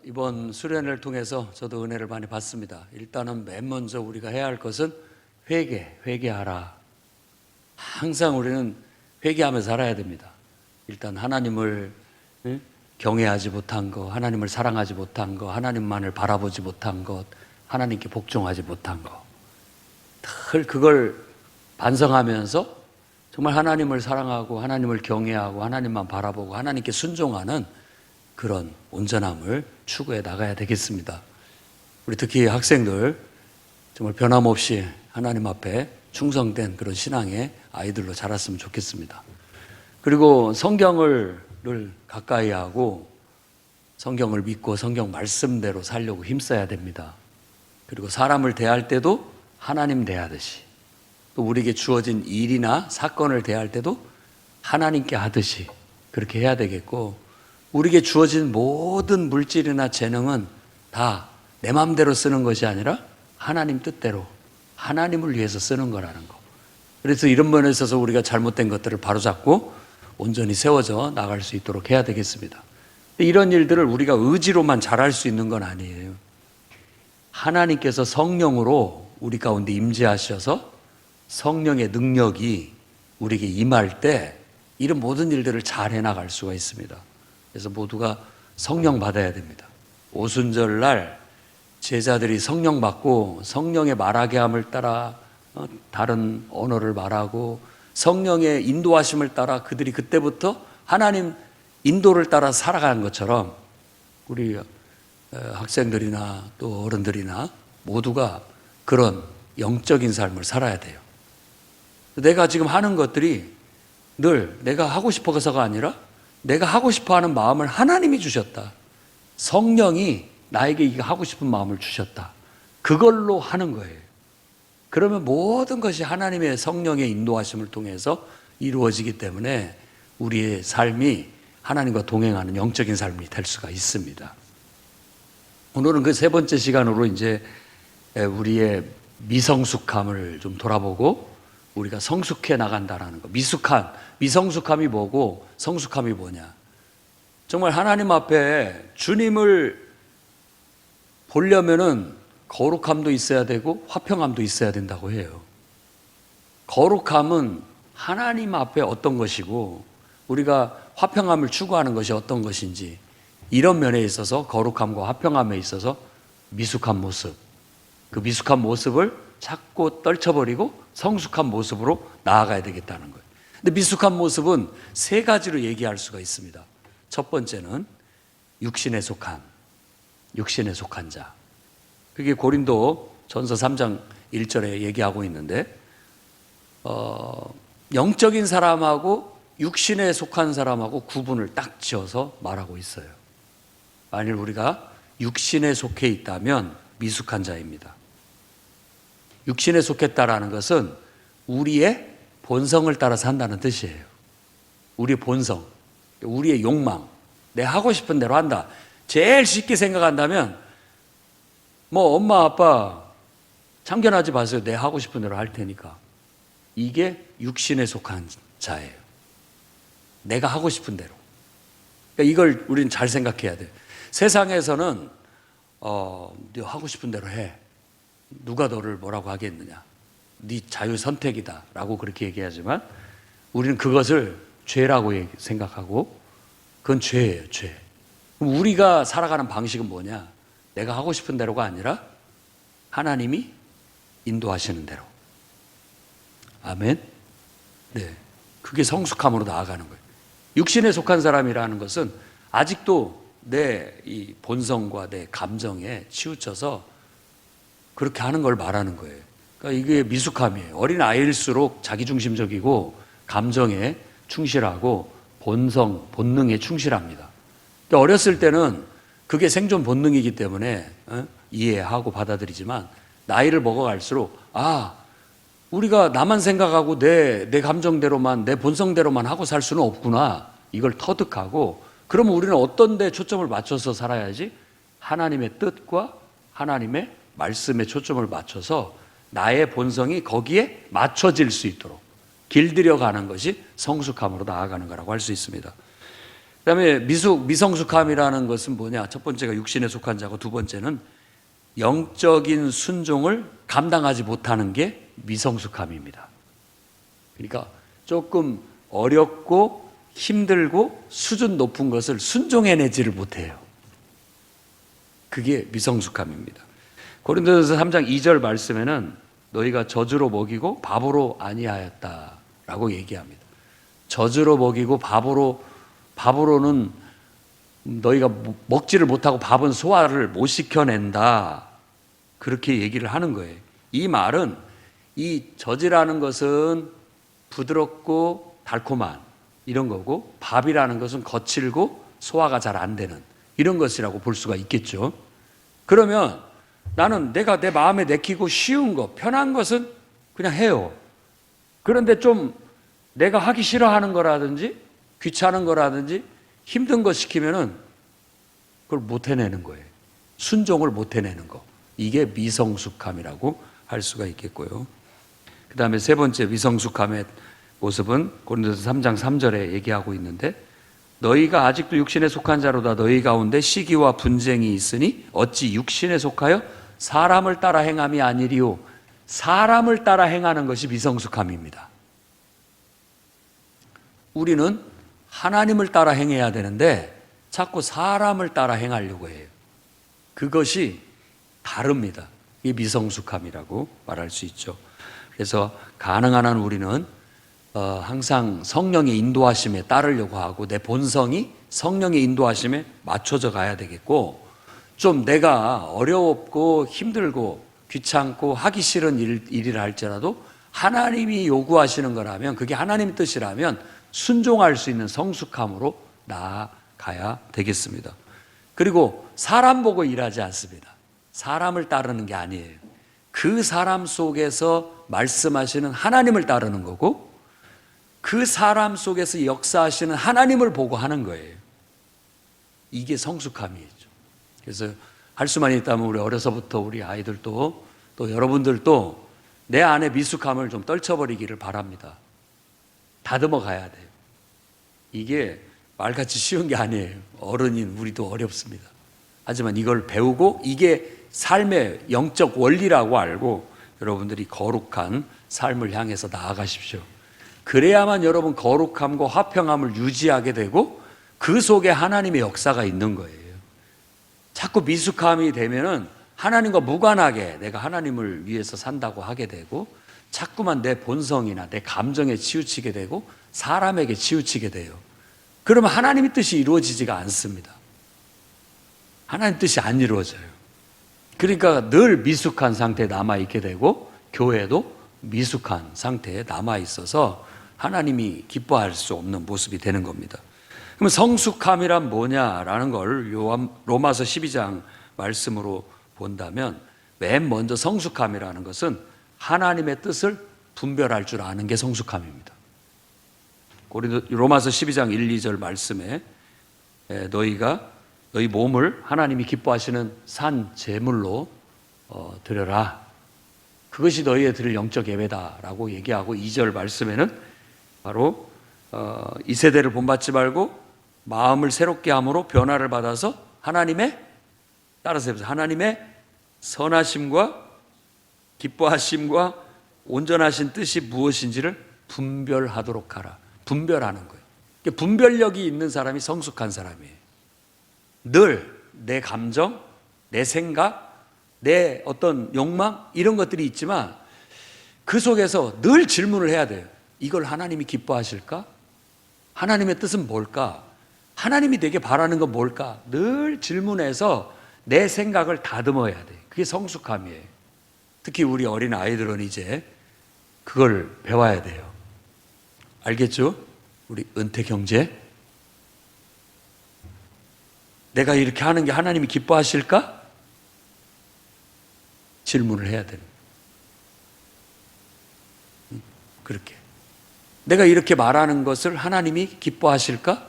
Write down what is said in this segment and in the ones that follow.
이번 수련회를 통해서 저도 은혜를 많이 받습니다. 일단은 맨 먼저 우리가 해야 할 것은 회개하라. 항상 우리는 회개하며 살아야 됩니다. 일단 하나님을 경외하지 못한 것, 하나님을 사랑하지 못한 것, 하나님만을 바라보지 못한 것, 하나님께 복종하지 못한 것, 늘 그걸 반성하면서 정말 하나님을 사랑하고 하나님을 경외하고 하나님만 바라보고 하나님께 순종하는 그런 온전함을 추구해 나가야 되겠습니다. 우리 특히 학생들 정말 변함없이 하나님 앞에 충성된 그런 신앙의 아이들로 자랐으면 좋겠습니다. 그리고 성경을 늘 가까이 하고 성경을 믿고 성경 말씀대로 살려고 힘써야 됩니다. 그리고 사람을 대할 때도 하나님 대하듯이, 또 우리에게 주어진 일이나 사건을 대할 때도 하나님께 하듯이 그렇게 해야 되겠고, 우리에게 주어진 모든 물질이나 재능은 다 내 마음대로 쓰는 것이 아니라 하나님 뜻대로 하나님을 위해서 쓰는 거라는 거. 그래서 이런 면에 있어서 우리가 잘못된 것들을 바로잡고 온전히 세워져 나갈 수 있도록 해야 되겠습니다. 이런 일들을 우리가 의지로만 잘할 수 있는 건 아니에요. 하나님께서 성령으로 우리 가운데 임재하셔서 성령의 능력이 우리에게 임할 때 이런 모든 일들을 잘 해나갈 수가 있습니다. 그래서 모두가 성령 받아야 됩니다. 오순절날 제자들이 성령 받고 성령의 말하게 함을 따라 다른 언어를 말하고 성령의 인도하심을 따라 그들이 그때부터 하나님 인도를 따라 살아가는 것처럼 우리 학생들이나 또 어른들이나 모두가 그런 영적인 삶을 살아야 돼요. 내가 지금 하는 것들이 늘 내가 하고 싶어서가 아니라 내가 하고 싶어하는 마음을 하나님이 주셨다. 성령이 나에게 이거 하고 싶은 마음을 주셨다. 그걸로 하는 거예요. 그러면 모든 것이 하나님의 성령의 인도하심을 통해서 이루어지기 때문에 우리의 삶이 하나님과 동행하는 영적인 삶이 될 수가 있습니다. 오늘은 그 세 번째 시간으로 이제 우리의 미성숙함을 좀 돌아보고 우리가 성숙해 나간다라는 거. 미성숙함이 뭐고 성숙함이 뭐냐. 정말 하나님 앞에 주님을 보려면은 거룩함도 있어야 되고 화평함도 있어야 된다고 해요. 거룩함은 하나님 앞에 어떤 것이고 우리가 화평함을 추구하는 것이 어떤 것인지, 이런 면에 있어서 거룩함과 화평함에 있어서 미숙한 모습, 그 미숙한 모습을 자꾸 떨쳐버리고 성숙한 모습으로 나아가야 되겠다는 거예요. 근데 미숙한 모습은 세 가지로 얘기할 수가 있습니다. 첫 번째는 육신에 속한 자. 그게 고린도 전서 3장 1절에 얘기하고 있는데, 영적인 사람하고 육신에 속한 사람하고 구분을 딱 지어서 말하고 있어요. 만일 우리가 육신에 속해 있다면 미숙한 자입니다. 육신에 속했다라는 것은 우리의 본성을 따라 산다는 뜻이에요. 우리의 본성, 우리의 욕망, 내 하고 싶은 대로 한다. 제일 쉽게 생각한다면 뭐 엄마 아빠 참견하지 마세요. 내 하고 싶은 대로 할 테니까. 이게 육신에 속한 자예요. 내가 하고 싶은 대로. 그러니까 이걸 우리는 잘 생각해야 돼요. 세상에서는 네 하고 싶은 대로 해. 누가 너를 뭐라고 하겠느냐. 네 자유 선택이다 라고 그렇게 얘기하지만 우리는 그것을 죄라고 생각하고 그건 죄예요. 죄. 그럼 우리가 살아가는 방식은 뭐냐. 내가 하고 싶은 대로가 아니라 하나님이 인도하시는 대로. 아멘. 네, 그게 성숙함으로 나아가는 거예요. 육신에 속한 사람이라는 것은 아직도 내 이 본성과 내 감정에 치우쳐서 그렇게 하는 걸 말하는 거예요. 그러니까 이게 미숙함이에요. 어린 아이일수록 자기중심적이고 감정에 충실하고 본능에 충실합니다. 그러니까 어렸을 때는 그게 생존 본능이기 때문에 이해하고 받아들이지만 나이를 먹어갈수록 우리가 나만 생각하고 내 감정대로만 내 본성대로만 하고 살 수는 없구나. 이걸 터득하고 그러면 우리는 어떤 데 초점을 맞춰서 살아야지? 하나님의 뜻과 하나님의 말씀에 초점을 맞춰서 나의 본성이 거기에 맞춰질 수 있도록 길들여 가는 것이 성숙함으로 나아가는 거라고 할 수 있습니다. 그다음에 미성숙함이라는 것은 뭐냐? 첫 번째가 육신에 속한 자고, 두 번째는 영적인 순종을 감당하지 못하는 게 미성숙함입니다. 그러니까 조금 어렵고 힘들고 수준 높은 것을 순종해내지를 못해요. 그게 미성숙함입니다. 고린도전서 3장 2절 말씀에는 너희가 저주로 먹이고 밥으로 아니하였다라고 얘기합니다. 저주로 먹이고 밥으로는 너희가 먹지를 못하고 밥은 소화를 못 시켜낸다. 그렇게 얘기를 하는 거예요. 이 말은 이 젖이라는 것은 부드럽고 달콤한 이런 거고, 밥이라는 것은 거칠고 소화가 잘 안 되는 이런 것이라고 볼 수가 있겠죠. 그러면 나는 내가 내 마음에 내키고 쉬운 거, 편한 것은 그냥 해요. 그런데 좀 내가 하기 싫어하는 거라든지 귀찮은 거라든지 힘든 거 시키면은 그걸 못 해내는 거예요. 순종을 못 해내는 거. 이게 미성숙함이라고 할 수가 있겠고요. 그 다음에 세 번째 미성숙함의 모습은 고린도서 3장 3절에 얘기하고 있는데, 너희가 아직도 육신에 속한 자로다. 너희 가운데 시기와 분쟁이 있으니 어찌 육신에 속하여 사람을 따라 행함이 아니리요. 사람을 따라 행하는 것이 미성숙함입니다. 우리는 하나님을 따라 행해야 되는데 자꾸 사람을 따라 행하려고 해요. 그것이 다릅니다. 이게 미성숙함이라고 말할 수 있죠. 그래서 가능한 한 우리는 항상 성령의 인도하심에 따르려고 하고, 내 본성이 성령의 인도하심에 맞춰져 가야 되겠고, 좀 내가 어렵고 힘들고 귀찮고 하기 싫은 일이라 할지라도 하나님이 요구하시는 거라면, 그게 하나님 뜻이라면 순종할 수 있는 성숙함으로 나아가야 되겠습니다. 그리고 사람 보고 일하지 않습니다. 사람을 따르는 게 아니에요. 그 사람 속에서 말씀하시는 하나님을 따르는 거고, 그 사람 속에서 역사하시는 하나님을 보고 하는 거예요. 이게 성숙함이죠. 그래서 할 수만 있다면 우리 어려서부터 우리 아이들도 또 여러분들도 내 안에 미숙함을 좀 떨쳐버리기를 바랍니다. 다듬어 가야 돼요. 이게 말같이 쉬운 게 아니에요. 어른인 우리도 어렵습니다. 하지만 이걸 배우고 이게 삶의 영적 원리라고 알고 여러분들이 거룩한 삶을 향해서 나아가십시오. 그래야만 여러분 거룩함과 화평함을 유지하게 되고 그 속에 하나님의 역사가 있는 거예요. 자꾸 미숙함이 되면은 하나님과 무관하게 내가 하나님을 위해서 산다고 하게 되고, 자꾸만 내 본성이나 내 감정에 치우치게 되고 사람에게 치우치게 돼요. 그러면 하나님의 뜻이 이루어지지가 않습니다. 하나님 뜻이 안 이루어져요. 그러니까 늘 미숙한 상태에 남아있게 되고, 교회도 미숙한 상태에 남아있어서 하나님이 기뻐할 수 없는 모습이 되는 겁니다. 그럼 성숙함이란 뭐냐라는 걸 로마서 12장 말씀으로 본다면, 맨 먼저 성숙함이라는 것은 하나님의 뜻을 분별할 줄 아는 게 성숙함입니다. 로마서 12장 1, 2절 말씀에 너희 몸을 하나님이 기뻐하시는 산 제물로 드려라. 그것이 너희의 드릴 영적 예배다라고 얘기하고, 2절 말씀에는 바로 이 세대를 본받지 말고 마음을 새롭게 함으로 변화를 받아서 하나님의, 따라서 해보세요, 하나님의 선하심과 기뻐하심과 온전하신 뜻이 무엇인지를 분별하도록 하라. 분별하는 거예요. 분별력이 있는 사람이 성숙한 사람이에요. 늘 내 감정, 내 생각, 내 어떤 욕망 이런 것들이 있지만 그 속에서 늘 질문을 해야 돼요. 이걸 하나님이 기뻐하실까? 하나님의 뜻은 뭘까? 하나님이 내게 바라는 건 뭘까? 늘 질문해서 내 생각을 다듬어야 돼요. 그게 성숙함이에요. 특히 우리 어린 아이들은 이제 그걸 배워야 돼요. 알겠죠? 우리 은택 형제, 내가 이렇게 하는 게 하나님이 기뻐하실까? 질문을 해야 되는 거예요. 그렇게 내가 이렇게 말하는 것을 하나님이 기뻐하실까?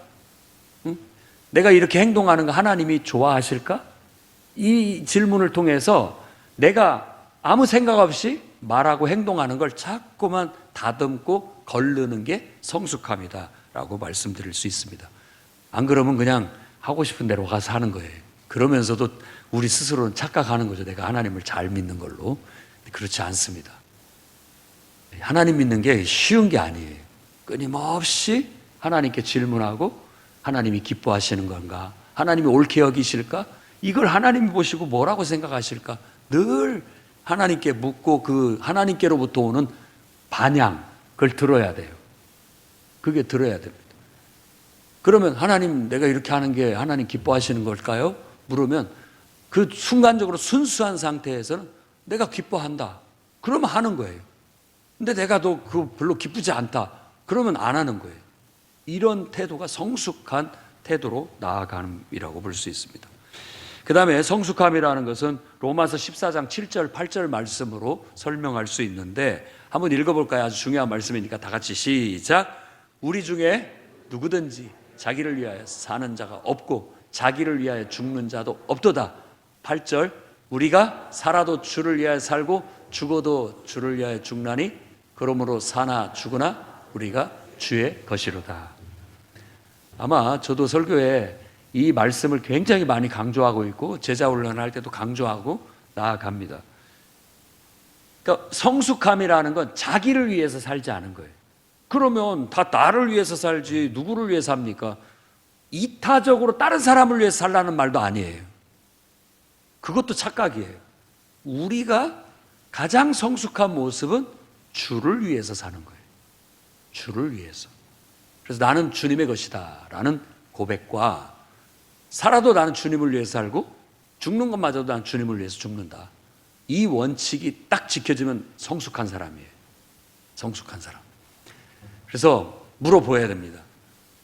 내가 이렇게 행동하는 거 하나님이 좋아하실까? 이 질문을 통해서 내가 아무 생각 없이 말하고 행동하는 걸 자꾸만 다듬고 거르는 게 성숙함이다라고 말씀드릴 수 있습니다. 안 그러면 그냥 하고 싶은 대로 가서 하는 거예요. 그러면서도 우리 스스로는 착각하는 거죠. 내가 하나님을 잘 믿는 걸로. 그렇지 않습니다. 하나님 믿는 게 쉬운 게 아니에요. 끊임없이 하나님께 질문하고 하나님이 기뻐하시는 건가? 하나님이 옳게 여기실까? 이걸 하나님이 보시고 뭐라고 생각하실까? 늘 하나님께 묻고 그 하나님께로부터 오는 반향, 그걸 들어야 돼요. 그게 들어야 됩니다. 그러면 하나님, 내가 이렇게 하는 게 하나님 기뻐하시는 걸까요? 물으면 그 순간적으로 순수한 상태에서는 내가 기뻐한다. 그러면 하는 거예요. 근데 내가 또 그 별로 기쁘지 않다. 그러면 안 하는 거예요. 이런 태도가 성숙한 태도로 나아감이라고 볼 수 있습니다. 그 다음에 성숙함이라는 것은 로마서 14장 7절 8절 말씀으로 설명할 수 있는데 한번 읽어볼까요? 아주 중요한 말씀이니까 다 같이 시작. 우리 중에 누구든지 자기를 위하여 사는 자가 없고 자기를 위하여 죽는 자도 없도다. 8절 우리가 살아도 주를 위하여 살고 죽어도 주를 위하여 죽나니 그러므로 사나 죽으나 우리가 주의 것이로다. 아마 저도 설교에 이 말씀을 굉장히 많이 강조하고 있고 제자 훈련할 때도 강조하고 나아갑니다. 그러니까 성숙함이라는 건 자기를 위해서 살지 않은 거예요. 그러면 다 나를 위해서 살지 누구를 위해서 삽니까? 이타적으로 다른 사람을 위해서 살라는 말도 아니에요. 그것도 착각이에요. 우리가 가장 성숙한 모습은 주를 위해서 사는 거예요. 주를 위해서. 그래서 나는 주님의 것이다 라는 고백과 살아도 나는 주님을 위해서 살고 죽는 것마저도 나는 주님을 위해서 죽는다. 이 원칙이 딱 지켜지면 성숙한 사람이에요. 성숙한 사람. 그래서 물어보아야 됩니다.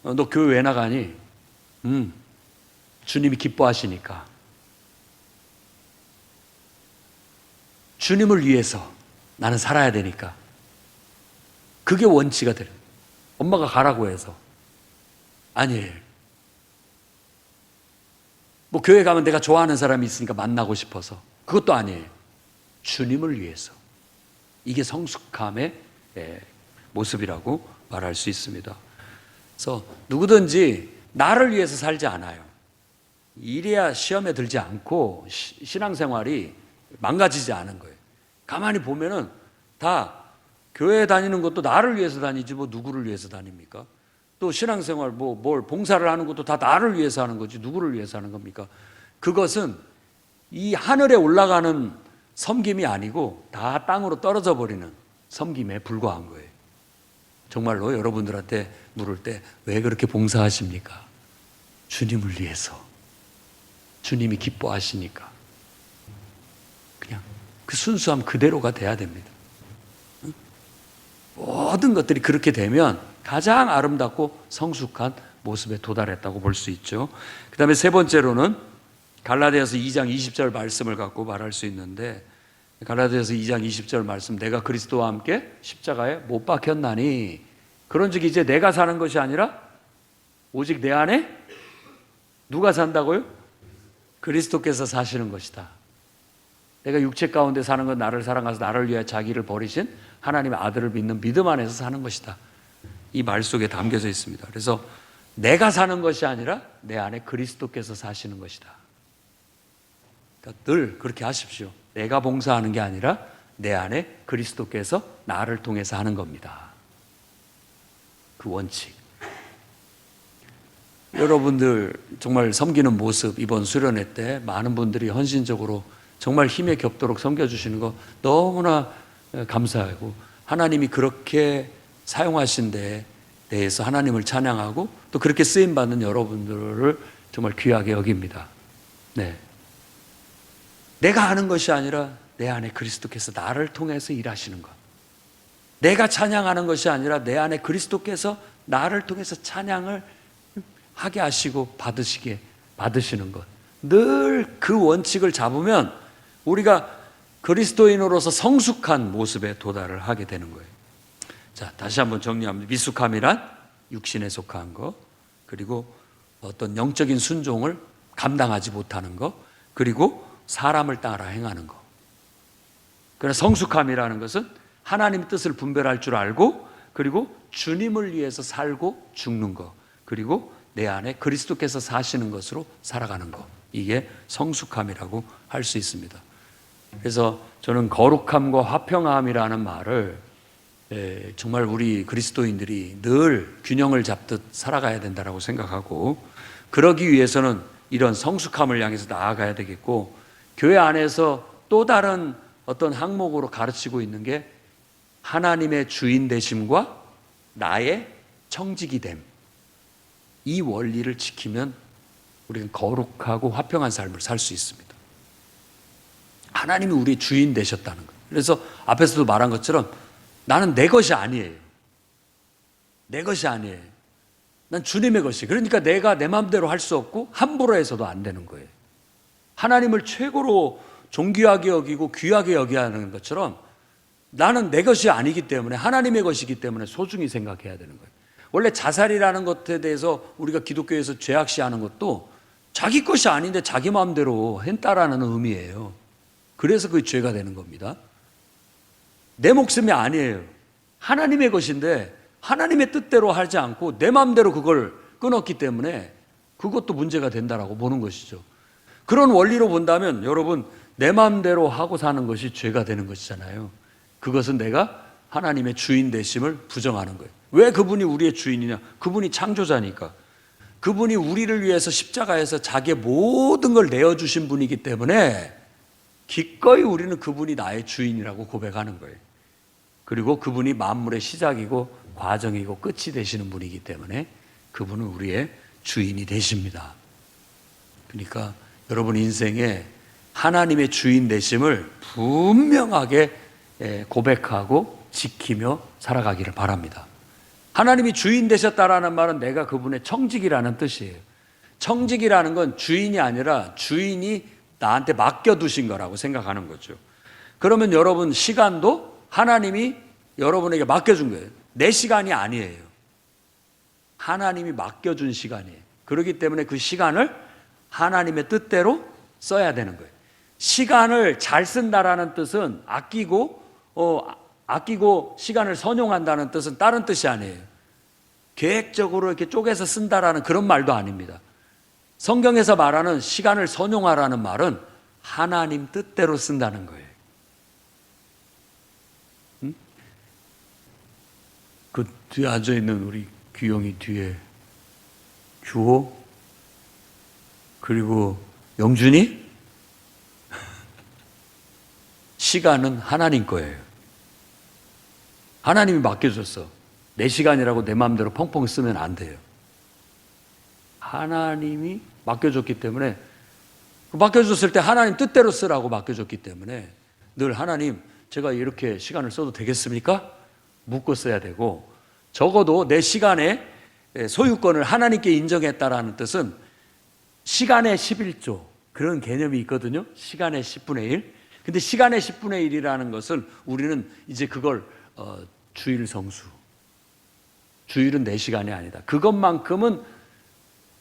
너 교회 왜 나가니? 주님이 기뻐하시니까. 주님을 위해서 나는 살아야 되니까. 그게 원칙이 돼요. 엄마가 가라고 해서. 아니에요. 뭐 교회 가면 내가 좋아하는 사람이 있으니까 만나고 싶어서. 그것도 아니에요. 주님을 위해서. 이게 성숙함의 모습이라고 말할 수 있습니다. 그래서 누구든지 나를 위해서 살지 않아요. 이래야 시험에 들지 않고 신앙생활이 망가지지 않은 거예요. 가만히 보면은 다 교회 다니는 것도 나를 위해서 다니지 뭐 누구를 위해서 다닙니까? 또 신앙생활 뭘 봉사를 하는 것도 다 나를 위해서 하는 거지 누구를 위해서 하는 겁니까? 그것은 이 하늘에 올라가는 섬김이 아니고 다 땅으로 떨어져 버리는 섬김에 불과한 거예요. 정말로 여러분들한테 물을 때 왜 그렇게 봉사하십니까? 주님을 위해서. 주님이 기뻐하시니까. 그냥 그 순수함 그대로가 돼야 됩니다. 모든 것들이 그렇게 되면 가장 아름답고 성숙한 모습에 도달했다고 볼 수 있죠. 그 다음에 세 번째로는 갈라디아서 2장 20절 말씀을 갖고 말할 수 있는데 갈라디아서 2장 20절 말씀 내가 그리스도와 함께 십자가에 못 박혔나니 그런즉 이제 내가 사는 것이 아니라 오직 내 안에 누가 산다고요? 그리스도께서 사시는 것이다. 내가 육체 가운데 사는 건 나를 사랑하셔서 나를 위해 자기를 버리신 하나님의 아들을 믿는 믿음 안에서 사는 것이다. 이 말 속에 담겨져 있습니다. 그래서 내가 사는 것이 아니라 내 안에 그리스도께서 사시는 것이다. 그러니까 늘 그렇게 하십시오. 내가 봉사하는 게 아니라 내 안에 그리스도께서 나를 통해서 하는 겁니다. 그 원칙. 여러분들 정말 섬기는 모습 이번 수련회 때 많은 분들이 헌신적으로 정말 힘에 겹도록 섬겨주시는 거 너무나 감사하고 하나님이 그렇게 사용하신 데에 대해서 하나님을 찬양하고 또 그렇게 쓰임받는 여러분들을 정말 귀하게 여깁니다. 네. 내가 하는 것이 아니라 내 안에 그리스도께서 나를 통해서 일하시는 것. 내가 찬양하는 것이 아니라 내 안에 그리스도께서 나를 통해서 찬양을 하게 하시고 받으시는 것. 늘 그 원칙을 잡으면 우리가 그리스도인으로서 성숙한 모습에 도달을 하게 되는 거예요. 자, 다시 한번 정리합니다. 미숙함이란 육신에 속한 것, 그리고 어떤 영적인 순종을 감당하지 못하는 것, 그리고 사람을 따라 행하는 것. 그러나 성숙함이라는 것은 하나님의 뜻을 분별할 줄 알고, 그리고 주님을 위해서 살고 죽는 것, 그리고 내 안에 그리스도께서 사시는 것으로 살아가는 것, 이게 성숙함이라고 할 수 있습니다. 그래서 저는 거룩함과 화평함이라는 말을 정말 우리 그리스도인들이 늘 균형을 잡듯 살아가야 된다고 생각하고, 그러기 위해서는 이런 성숙함을 향해서 나아가야 되겠고, 교회 안에서 또 다른 어떤 항목으로 가르치고 있는 게 하나님의 주인 되심과 나의 청지기 됨, 이 원리를 지키면 우리는 거룩하고 화평한 삶을 살 수 있습니다. 하나님이 우리의 주인 되셨다는 거예요. 그래서 앞에서도 말한 것처럼 나는 내 것이 아니에요. 내 것이 아니에요. 난 주님의 것이. 그러니까 내가 내 마음대로 할 수 없고 함부로 해서도 안 되는 거예요. 하나님을 최고로 존귀하게 여기고 귀하게 여겨야 하는 것처럼 나는 내 것이 아니기 때문에 하나님의 것이기 때문에 소중히 생각해야 되는 거예요. 원래 자살이라는 것에 대해서 우리가 기독교에서 죄악시하는 것도 자기 것이 아닌데 자기 마음대로 했다라는 의미예요. 그래서 그게 죄가 되는 겁니다. 내 목숨이 아니에요. 하나님의 것인데 하나님의 뜻대로 하지 않고 내 마음대로 그걸 끊었기 때문에 그것도 문제가 된다라고 보는 것이죠. 그런 원리로 본다면 여러분, 내 마음대로 하고 사는 것이 죄가 되는 것이잖아요. 그것은 내가 하나님의 주인 되심을 부정하는 거예요. 왜 그분이 우리의 주인이냐? 그분이 창조자니까. 그분이 우리를 위해서 십자가에서 자기의 모든 걸 내어주신 분이기 때문에 기꺼이 우리는 그분이 나의 주인이라고 고백하는 거예요. 그리고 그분이 만물의 시작이고 과정이고 끝이 되시는 분이기 때문에 그분은 우리의 주인이 되십니다. 그러니까 여러분 인생에 하나님의 주인 되심을 분명하게 고백하고 지키며 살아가기를 바랍니다. 하나님이 주인 되셨다라는 말은 내가 그분의 청직이라는 뜻이에요. 청직이라는 건 주인이 아니라 주인이 나한테 맡겨두신 거라고 생각하는 거죠. 그러면 여러분 시간도 하나님이 여러분에게 맡겨준 거예요. 내 시간이 아니에요. 하나님이 맡겨준 시간이에요. 그렇기 때문에 그 시간을 하나님의 뜻대로 써야 되는 거예요. 시간을 잘 쓴다라는 뜻은 아끼고 시간을 선용한다는 뜻은 다른 뜻이 아니에요. 계획적으로 이렇게 쪼개서 쓴다라는 그런 말도 아닙니다. 성경에서 말하는 시간을 선용하라는 말은 하나님 뜻대로 쓴다는 거예요. 응? 그 뒤에 앉아있는 우리 규영이 뒤에 규호 그리고 영준이 시간은 하나님 거예요. 하나님이 맡겨줬어. 내 시간이라고 내 마음대로 펑펑 쓰면 안 돼요. 하나님이 맡겨줬기 때문에, 맡겨줬을 때 하나님 뜻대로 쓰라고 맡겨줬기 때문에 늘 하나님, 제가 이렇게 시간을 써도 되겠습니까? 묻고 써야 되고, 적어도 내 시간의 소유권을 하나님께 인정했다라는 뜻은 시간의 11조, 그런 개념이 있거든요. 시간의 10분의 1. 근데 시간의 10분의 1이라는 것을 우리는 이제 그걸 주일 성수, 주일은 내 시간이 아니다. 그것만큼은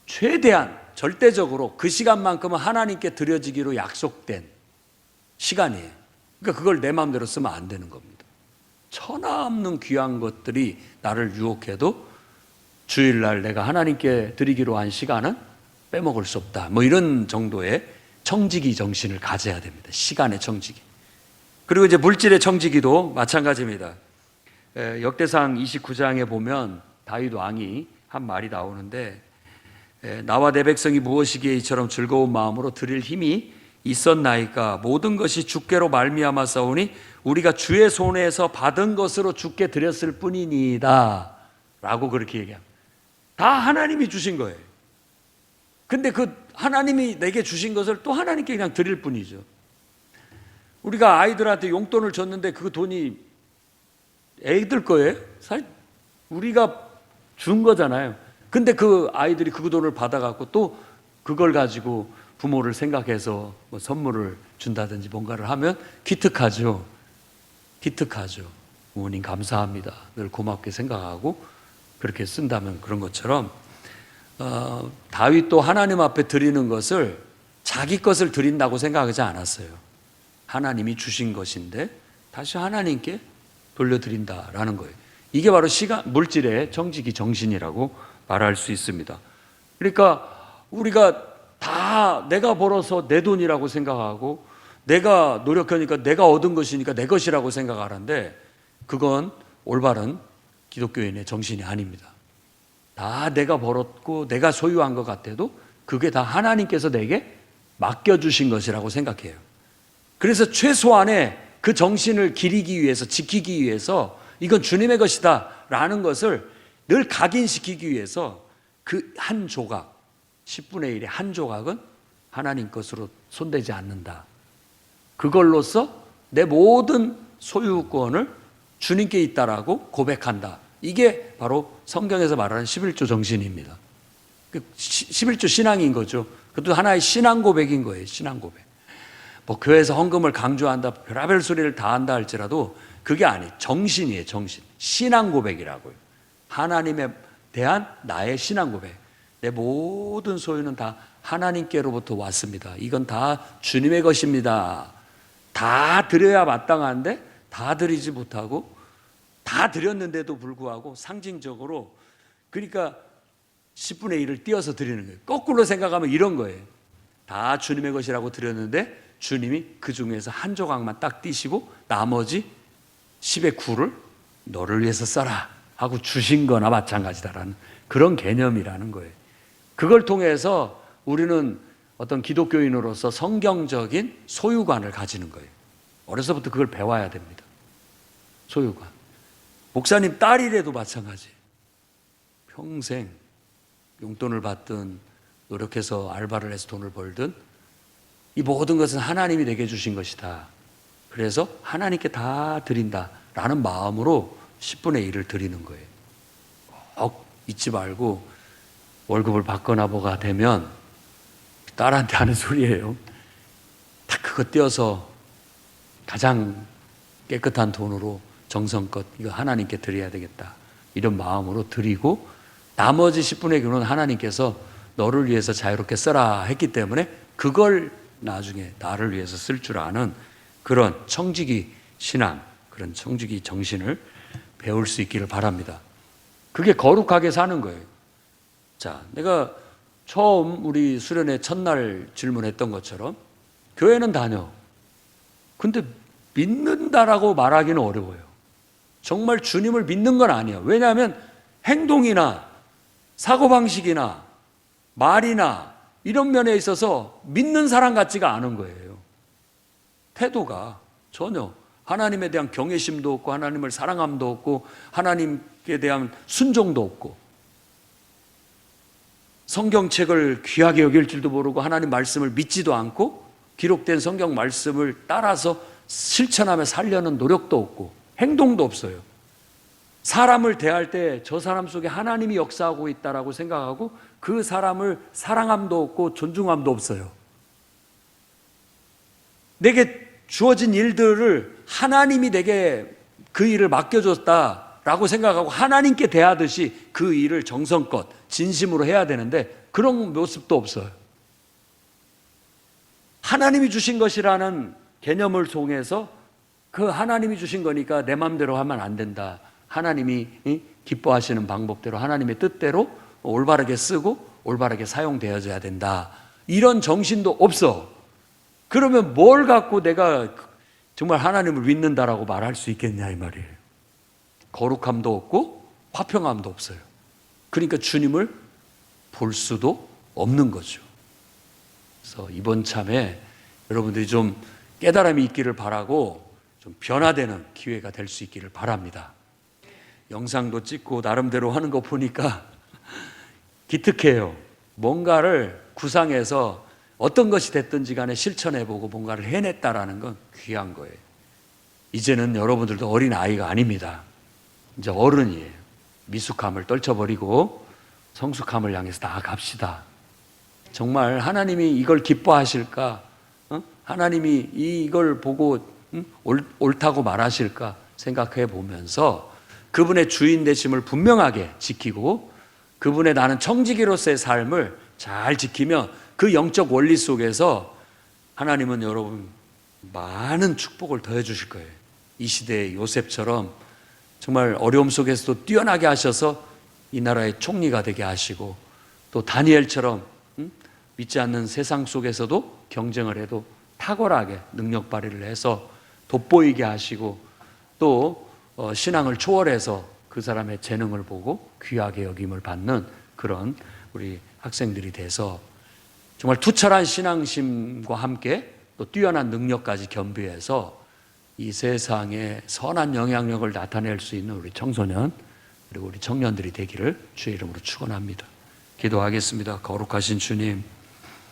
최대한 절대적으로 그 시간만큼은 하나님께 드려지기로 약속된 시간이에요. 그러니까 그걸 내 마음대로 쓰면 안 되는 겁니다. 천하 없는 귀한 것들이 나를 유혹해도 주일날 내가 하나님께 드리기로 한 시간은 빼먹을 수 없다. 뭐 이런 정도의 청지기 정신을 가져야 됩니다. 시간의 청지기. 그리고 이제 물질의 청지기도 마찬가지입니다. 역대상 29장에 보면 다윗 왕이 한 말이 나오는데, 나와 내 백성이 무엇이기에 이처럼 즐거운 마음으로 드릴 힘이 있었나이까? 모든 것이 주께로 말미암아 싸우니 우리가 주의 손에서 받은 것으로 주께 드렸을 뿐이니이다 라고 그렇게 얘기합니다. 다 하나님이 주신 거예요. 근데 그 하나님이 내게 주신 것을 또 하나님께 그냥 드릴 뿐이죠. 우리가 아이들한테 용돈을 줬는데 그 돈이 애들 거예요? 사실 우리가 준 거잖아요. 근데 그 아이들이 그 돈을 받아갖고 또 그걸 가지고 부모를 생각해서 뭐 선물을 준다든지 뭔가를 하면 기특하죠. 기특하죠. 부모님 감사합니다. 늘 고맙게 생각하고 그렇게 쓴다면 그런 것처럼 다윗도 하나님 앞에 드리는 것을 자기 것을 드린다고 생각하지 않았어요. 하나님이 주신 것인데 다시 하나님께 돌려드린다라는 거예요. 이게 바로 물질의 청지기 정신이라고 말할 수 있습니다. 그러니까 우리가 다 내가 벌어서 내 돈이라고 생각하고 내가 노력하니까 내가 얻은 것이니까 내 것이라고 생각하는데 그건 올바른 기독교인의 정신이 아닙니다. 다 내가 벌었고 내가 소유한 것 같아도 그게 다 하나님께서 내게 맡겨주신 것이라고 생각해요. 그래서 최소한의 그 정신을 기리기 위해서, 지키기 위해서 이건 주님의 것이다 라는 것을 늘 각인시키기 위해서 그 한 조각, 10분의 1의 한 조각은 하나님 것으로 손대지 않는다. 그걸로써 내 모든 소유권을 주님께 있다라고 고백한다. 이게 바로 성경에서 말하는 11조 정신입니다. 11조 신앙인 거죠. 그것도 하나의 신앙 고백인 거예요. 신앙 고백. 뭐 교회에서 헌금을 강조한다, 별의별 소리를 다 한다 할지라도 그게 아니에요. 정신이에요. 정신. 신앙 고백이라고요. 하나님에 대한 나의 신앙 고백. 내 모든 소유는 다 하나님께로부터 왔습니다. 이건 다 주님의 것입니다. 다 드려야 마땅한데 다 드리지 못하고 다 드렸는데도 불구하고 상징적으로 그러니까 10분의 1을 띄어서 드리는 거예요. 거꾸로 생각하면 이런 거예요. 다 주님의 것이라고 드렸는데 주님이 그 중에서 한 조각만 딱 띄시고 나머지 10의 9를 너를 위해서 써라 하고 주신 거나 마찬가지다라는 그런 개념이라는 거예요. 그걸 통해서 우리는 어떤 기독교인으로서 성경적인 소유관을 가지는 거예요. 어려서부터 그걸 배워야 됩니다. 소유관. 목사님 딸이라도 마찬가지. 평생 용돈을 받든 노력해서 알바를 해서 돈을 벌든 이 모든 것은 하나님이 내게 주신 것이다. 그래서 하나님께 다 드린다라는 마음으로 10분의 1을 드리는 거예요. 꼭 잊지 말고 월급을 받거나 뭐가 되면 딸한테 하는 소리예요. 다 그거 떼어서 가장 깨끗한 돈으로 정성껏 이거 하나님께 드려야 되겠다. 이런 마음으로 드리고 나머지 10분의 1은 하나님께서 너를 위해서 자유롭게 써라 했기 때문에 그걸 나중에 나를 위해서 쓸 줄 아는 그런 청지기 신앙, 그런 청지기 정신을 배울 수 있기를 바랍니다. 그게 거룩하게 사는 거예요. 자, 내가 처음 우리 수련회 첫날 질문했던 것처럼 교회는 다녀. 근데 믿는다라고 말하기는 어려워요. 정말 주님을 믿는 건 아니에요. 왜냐하면 행동이나 사고방식이나 말이나 이런 면에 있어서 믿는 사람 같지가 않은 거예요. 태도가 전혀 하나님에 대한 경외심도 없고 하나님을 사랑함도 없고 하나님께 대한 순종도 없고 성경책을 귀하게 여길 줄도 모르고 하나님 말씀을 믿지도 않고 기록된 성경 말씀을 따라서 실천하며 살려는 노력도 없고 행동도 없어요. 사람을 대할 때 저 사람 속에 하나님이 역사하고 있다라고 생각하고 그 사람을 사랑함도 없고 존중함도 없어요. 내게 주어진 일들을 하나님이 내게 그 일을 맡겨줬다라고 생각하고 하나님께 대하듯이 그 일을 정성껏 진심으로 해야 되는데 그런 모습도 없어요. 하나님이 주신 것이라는 개념을 통해서 그 하나님이 주신 거니까 내 마음대로 하면 안 된다. 하나님이 기뻐하시는 방법대로 하나님의 뜻대로 올바르게 쓰고 올바르게 사용되어져야 된다. 이런 정신도 없어. 그러면 뭘 갖고 내가 정말 하나님을 믿는다라고 말할 수 있겠냐 이 말이에요. 거룩함도 없고 화평함도 없어요. 그러니까 주님을 볼 수도 없는 거죠. 그래서 이번 참에 여러분들이 좀 깨달음이 있기를 바라고 좀 변화되는 기회가 될 수 있기를 바랍니다. 영상도 찍고 나름대로 하는 거 보니까 기특해요. 뭔가를 구상해서 어떤 것이 됐든지 간에 실천해보고 뭔가를 해냈다라는 건 귀한 거예요. 이제는 여러분들도 어린 아이가 아닙니다. 이제 어른이에요. 미숙함을 떨쳐버리고 성숙함을 향해서 나아갑시다. 정말 하나님이 이걸 기뻐하실까? 하나님이 이걸 보고 옳다고 말하실까 생각해 보면서 그분의 주인 되심을 분명하게 지키고 그분의 나는 청지기로서의 삶을 잘 지키며 그 영적 원리 속에서 하나님은 여러분 많은 축복을 더해 주실 거예요. 이 시대의 요셉처럼 정말 어려움 속에서도 뛰어나게 하셔서 이 나라의 총리가 되게 하시고 또 다니엘처럼 믿지 않는 세상 속에서도 경쟁을 해도 탁월하게 능력 발휘를 해서 돋보이게 하시고 또 신앙을 초월해서 그 사람의 재능을 보고 귀하게 여김을 받는 그런 우리 학생들이 돼서 정말 투철한 신앙심과 함께 또 뛰어난 능력까지 겸비해서 이 세상에 선한 영향력을 나타낼 수 있는 우리 청소년 그리고 우리 청년들이 되기를 주의 이름으로 축원합니다. 기도하겠습니다. 거룩하신 주님,